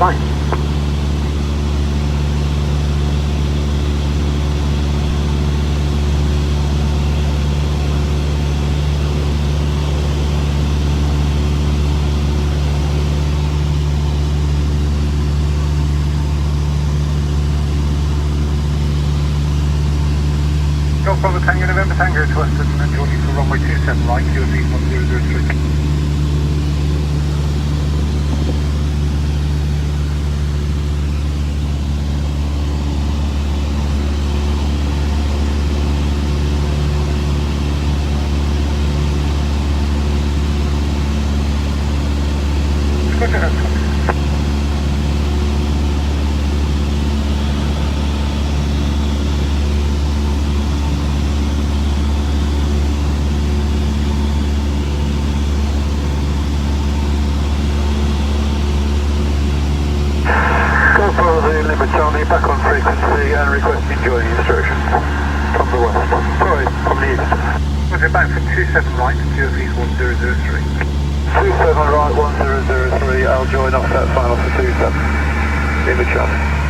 fine. Golf Bravo Tango November Tango to Western and joining for runway 27 right, QFE 1003. Charlie, back on frequency and requesting joining instructions from the west. Sorry, from the east. Okay, back for 27 right, QFE 1003. 27 right, 1003, I'll join offset final for 27. Lima Charlie.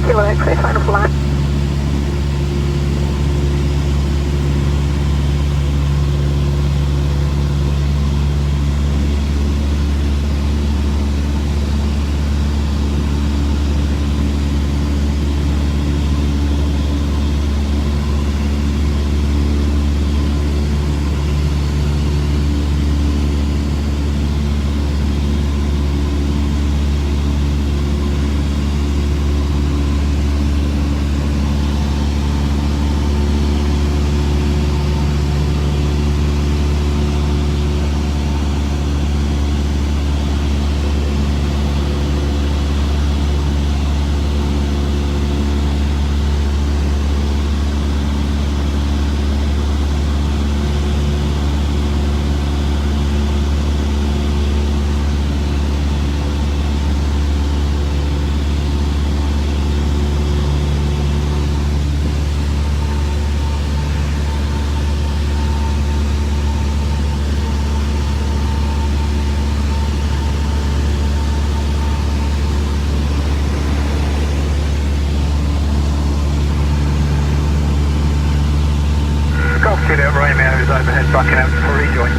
Kilo X-ray, final flight. Juliet Romeo is overhead backing out for rejoin.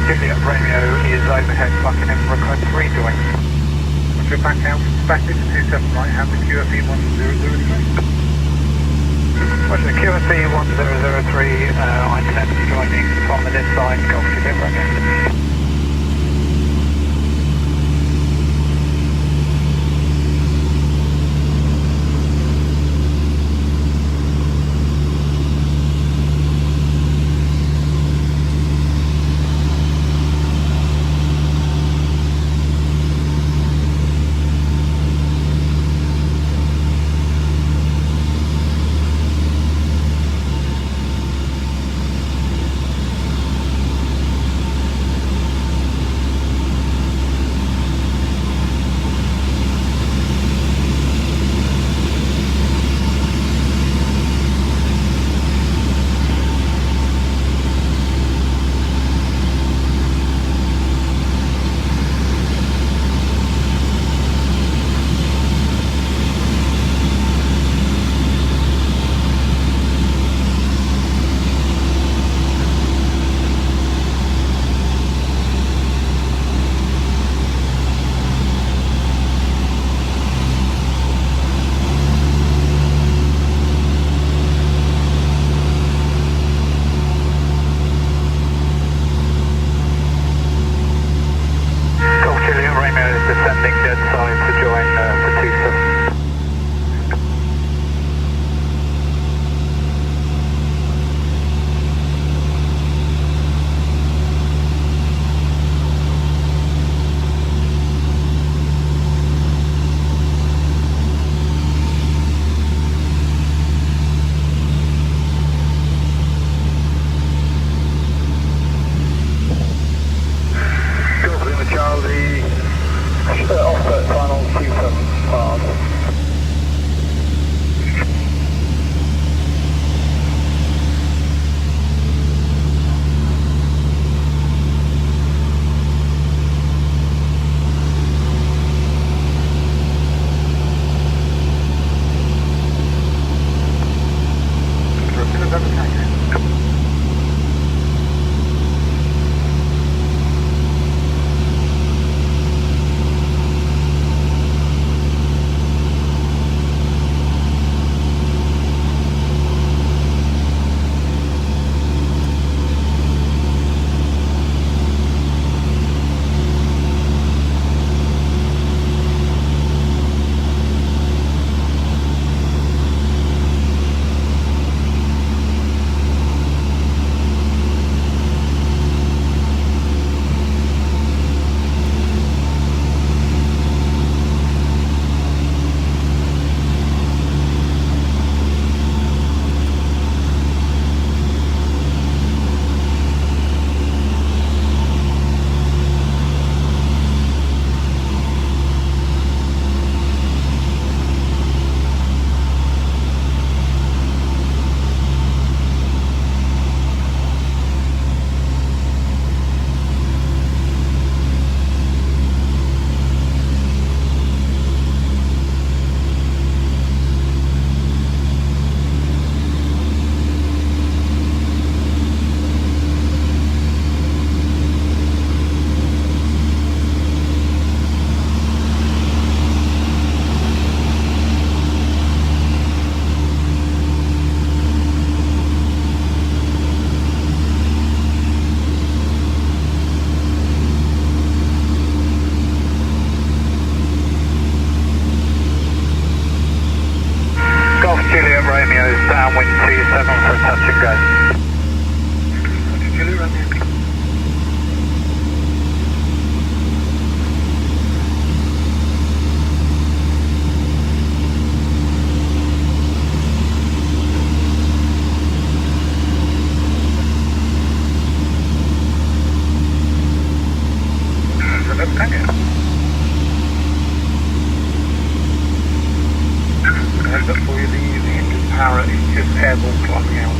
Juliet Romeo is overhead Buckingham request for rejoin. Roger, back out, back into 27 right, have the QFE 1003. Roger, QFE 1003, I'm joining from the left side, Golf Juliet Romeo. Romeo is descending dead side to join the 27. Charlie, offset final 275. Romeo's downwind 27 for a touch and go. Juliet Romeo. Before you leave, the engine power is just airborne climbing out.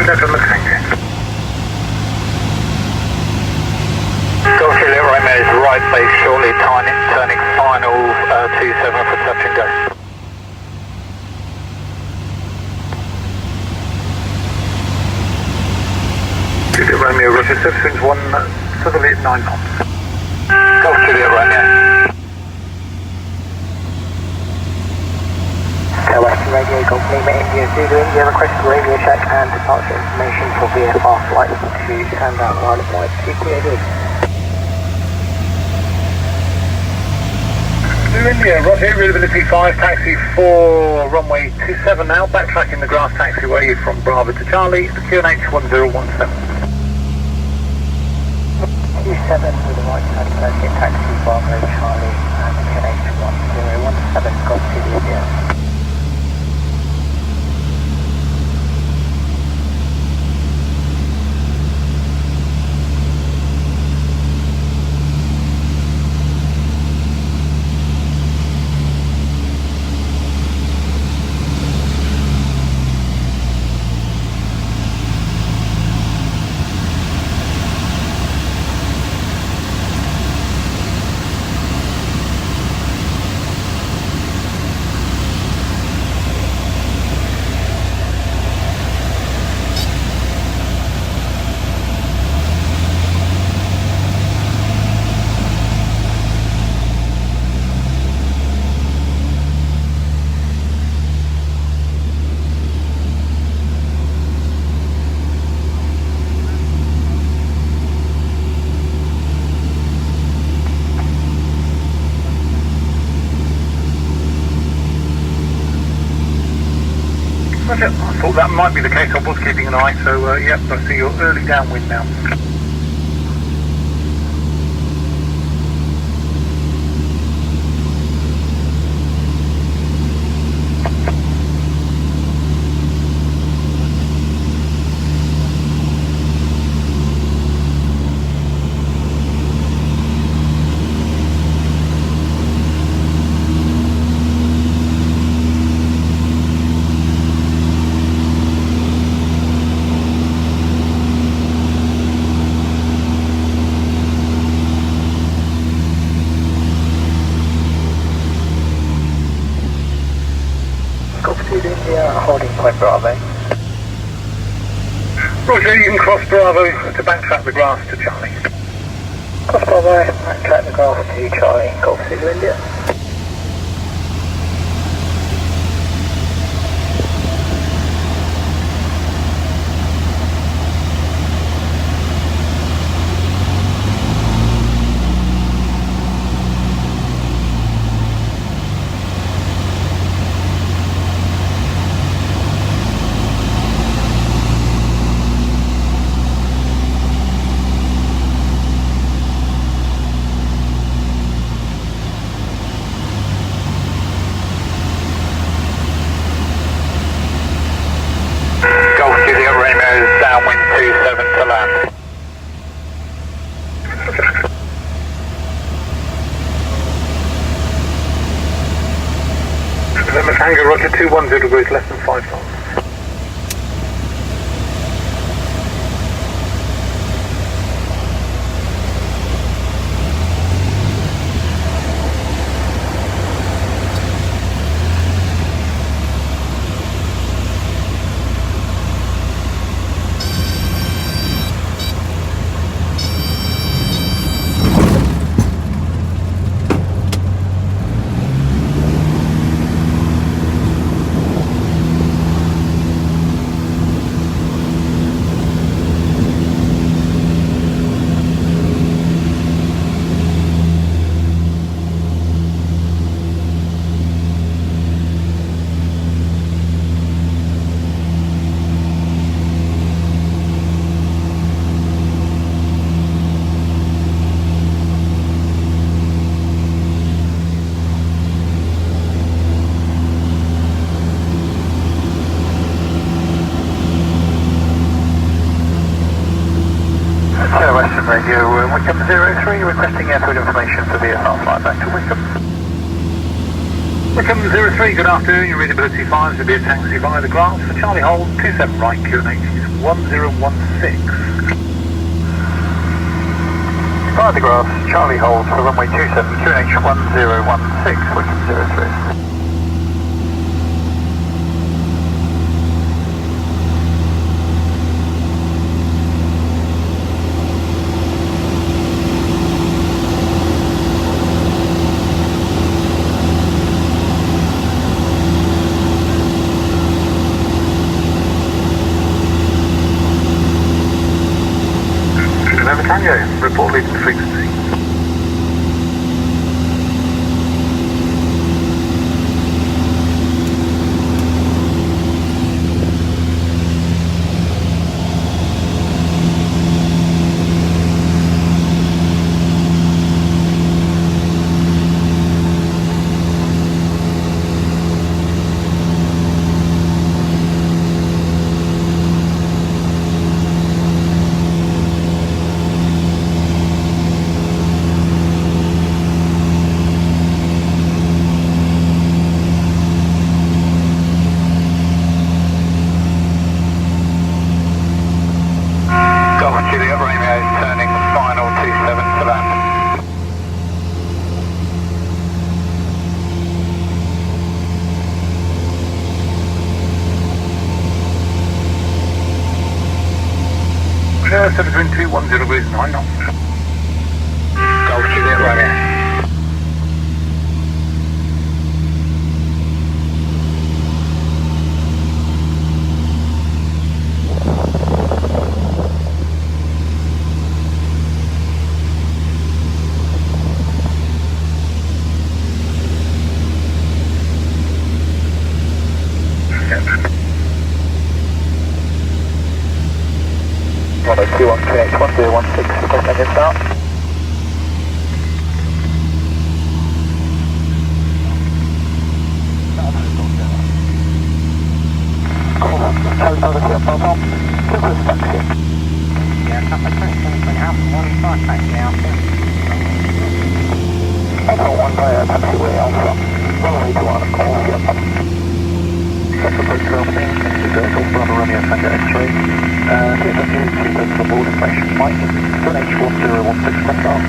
Never Tango. Golf Juliet Romeo is right base shortly, turning final 27 for touch and go. Juliet Romeo, Roger, subswings 1 southerly at 9 knots. Golf Juliet Romeo. Western Radio, Golf Lima, India, Zulu, India, request radio check and departure information for VFR flight to Sandown, line of white, CPAD. Zulu India, Roger, reliability 5, taxi for runway 27 now, backtracking the grass taxiway from Bravo to Charlie, QNH 1017. 27 with a right turn circuit, taxi Bravo, Charlie, and QNH 1017, Golf Zulu India. Roger, I thought that might be the case. I was keeping an eye, so yep, I see you're early downwind now. Holding point Bravo. Roger, you can cross Bravo to backtrack the grass to Charlie. Cross Bravo, backtrack the grass to Charlie, Golf Zulu India. Downwind 27 to land. Lima Tango, Roger, 210 degrees, less than 5 knots. Western Radio, Wickham 03, requesting airfield information for VFR flight back to Wickham. Welcome 03, good afternoon. Your readability 5 to be a taxi via the grass for Charlie Hold 27 right, QNH is 1016. Via the grass, Charlie Hold for runway 27, QNH 1016, Welcome 03. Tango, report leading frequency. Juliet Romeo turning final 27 to land. So between 210 degrees and 9 knots. Golf Juliet Romeo. Runway 21 QNH 1016, request engine start. Yeah, a couple of questions from Alpha 15 taxi Alpha. Alpha 1 via taxiway Alpha, runway 21, call here. Central Bridge Crossing, Mr. Circle, Bravo Romeo Tango X-ray. TSF 2 to board information, Mike, QNH 1016, press off.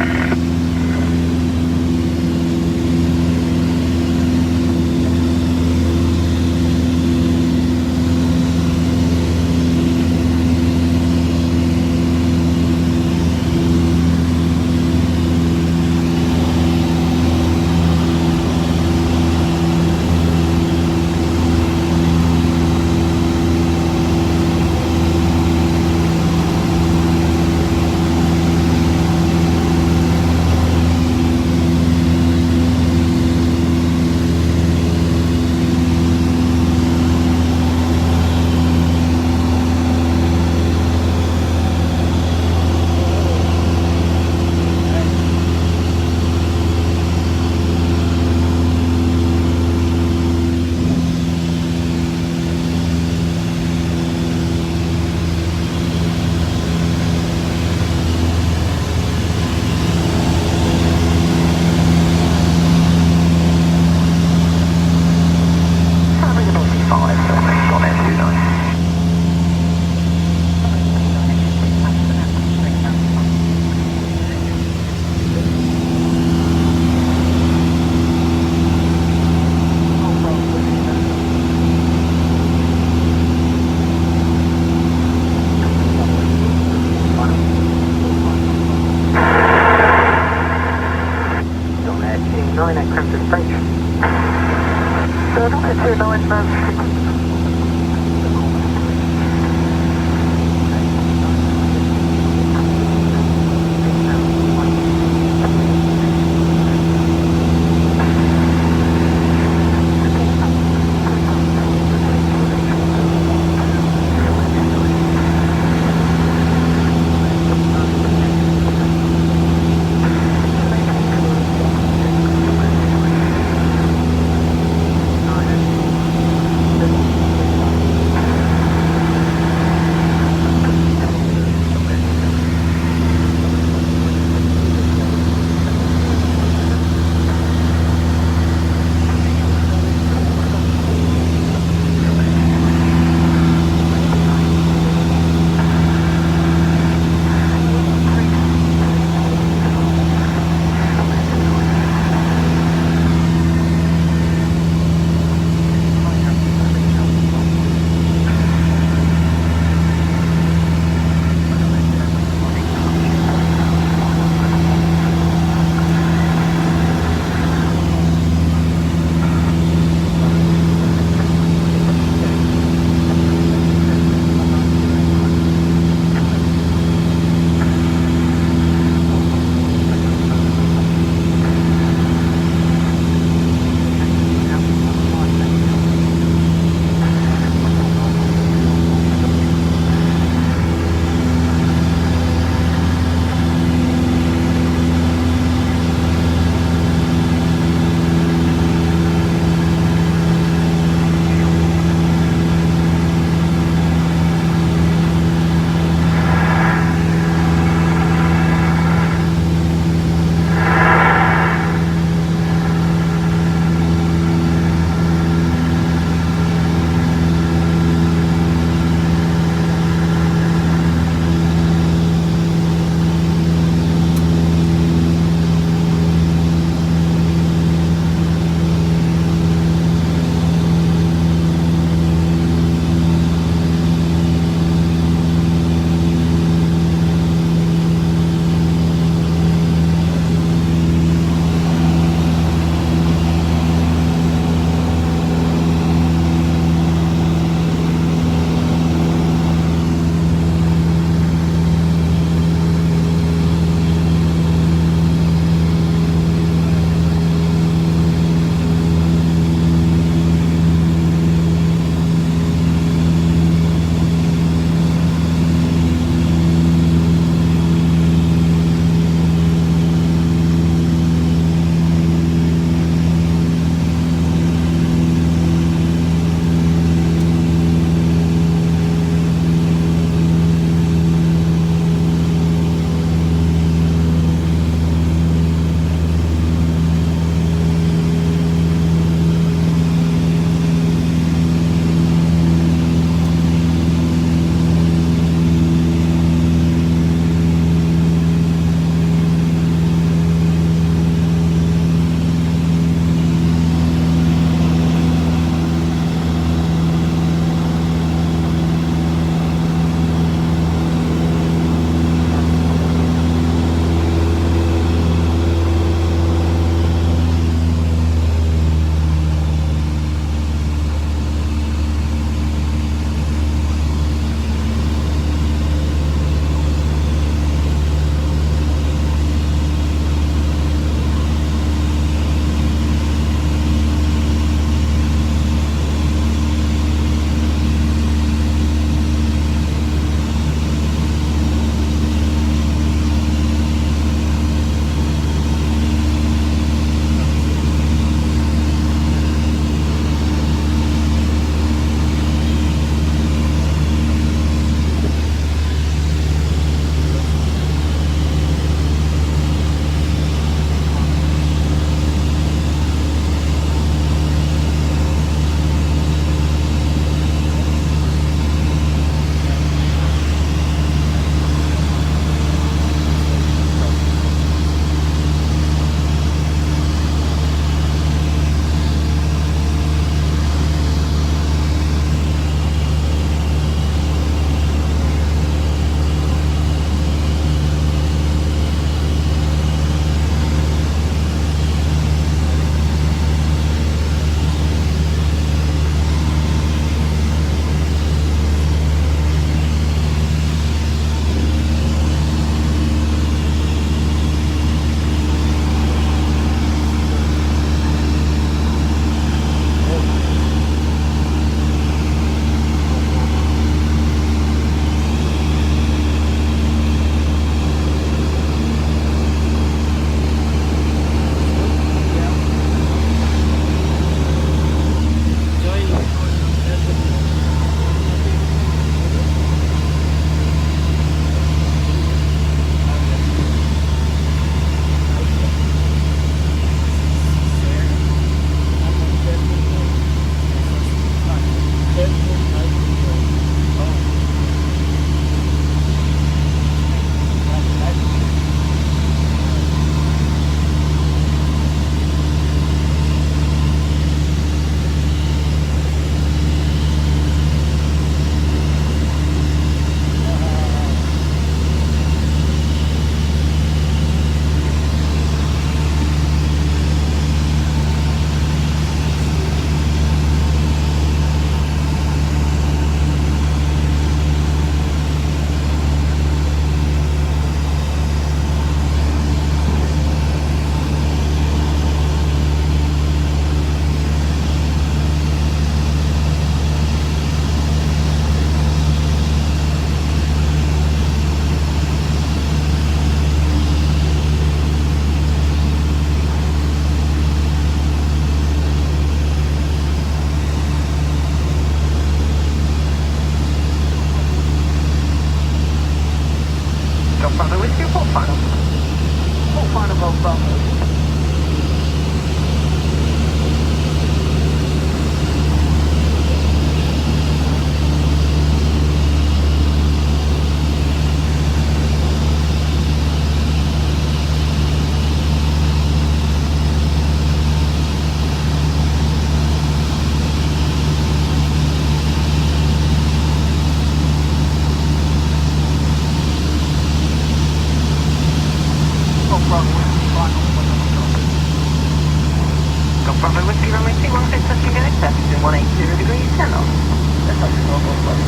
Golf Bravo Whiskey, report final. Report final, Golf Bravo. Golf Bravo Whiskey, runway 216, touching and accepted in 180 degrees, 10 knots. That's actually not Golf Bravo.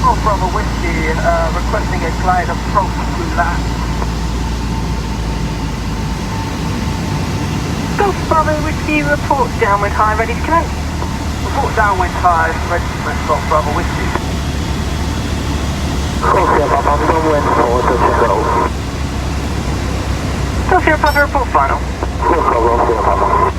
Golf Bravo Whiskey, requesting a glide approach to land. Golf Bravo Whiskey, report downwind high, ready to commence. Report downwind high, ready to commence Golf Bravo Whiskey. Golf Sierra Papa, downwind 4 go. Golf Sierra Papa, report final. Golf Sierra Papa.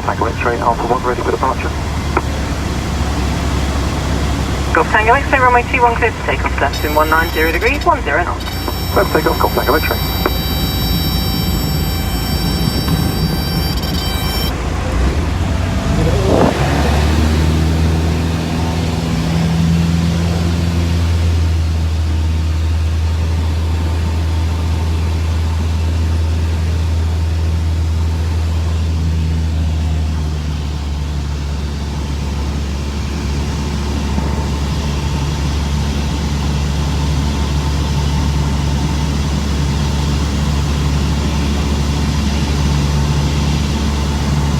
Tango X-ray, Alpha 1 ready for departure. Golf Tango X-ray, runway 21 clear to take off left in 190 degrees, 10 knots. Let's take off, Golf Tango X-ray.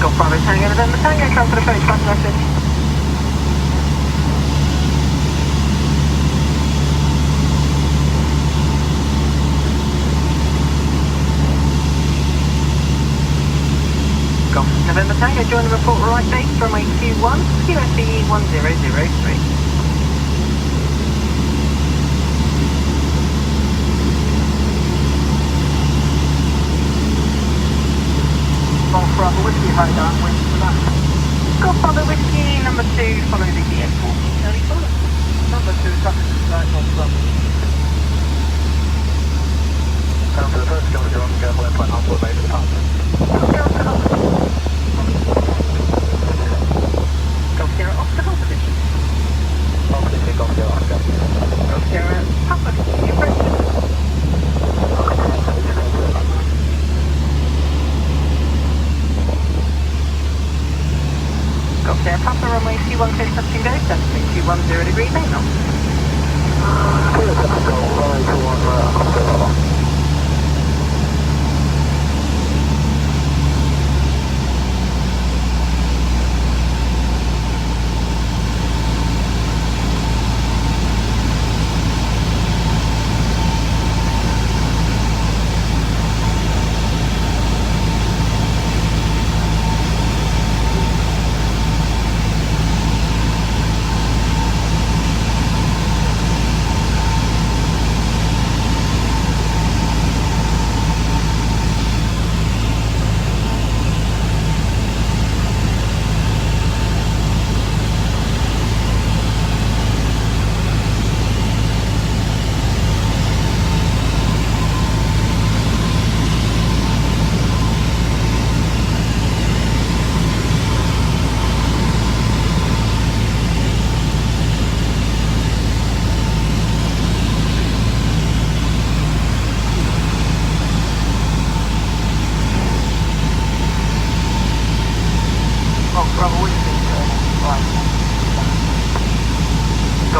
Golf Bravo Tango November Tango, transfer the approach button message. Golf November Tango, join the report right base, runway 21, QSE 1003. Golf Bravo Whiskey, high downwind to land. Golf Bravo Whiskey, number 2, follow the DX4. Early follow. Number 2, traffic to flight, Golf Bravo. Down to the first go, you're on the go, airplane Alpha made departure. Golf Sierra off the hold position. Opposite, Golf Sierra, Oscar. Golf Sierra, Papa, approach. Papa runway 21 clear touching go, descending 210 degrees, 8 knots. Clear touching go, runway 21, Oscar.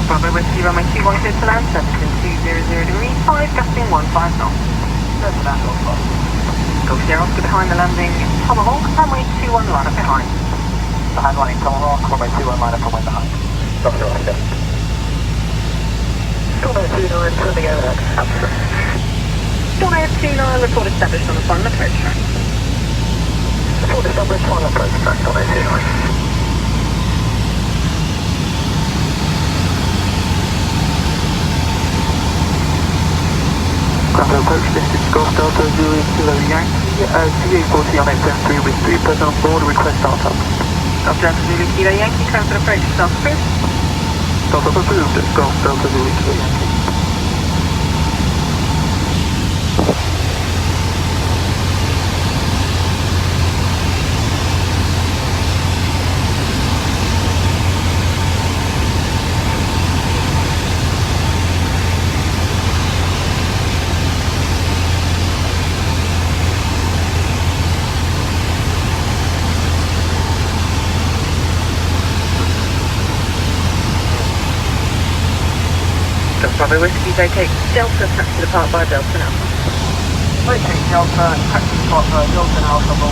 Bravo Whiskey runway 21 clear to land, 17 200 degrees, 5 gusting 15 knots. Go Sierra Oscar behind the landing, Tomahawk, runway 21 line up behind. Behind line, Tomahawk, runway 21 line up, runway behind. Dr. Oscar. Storm 29, turning over. Absolutely. Storm 29, report established on the final approach track. Report established, final approach track, Storm 29. Ground approach, this is Golf Delta Zulu Kilo Yankee, CA40 on 873 with 3 persons on board, request startup. Golf Delta Zulu Kilo Yankee, transfer approach, self-approved. Startup approved, Golf Delta Zulu Kilo Yankee. Bravo Whiskey, vacate Delta, taxi depart by Delta now. Vacate Delta, taxi depart by Delta now, Bravo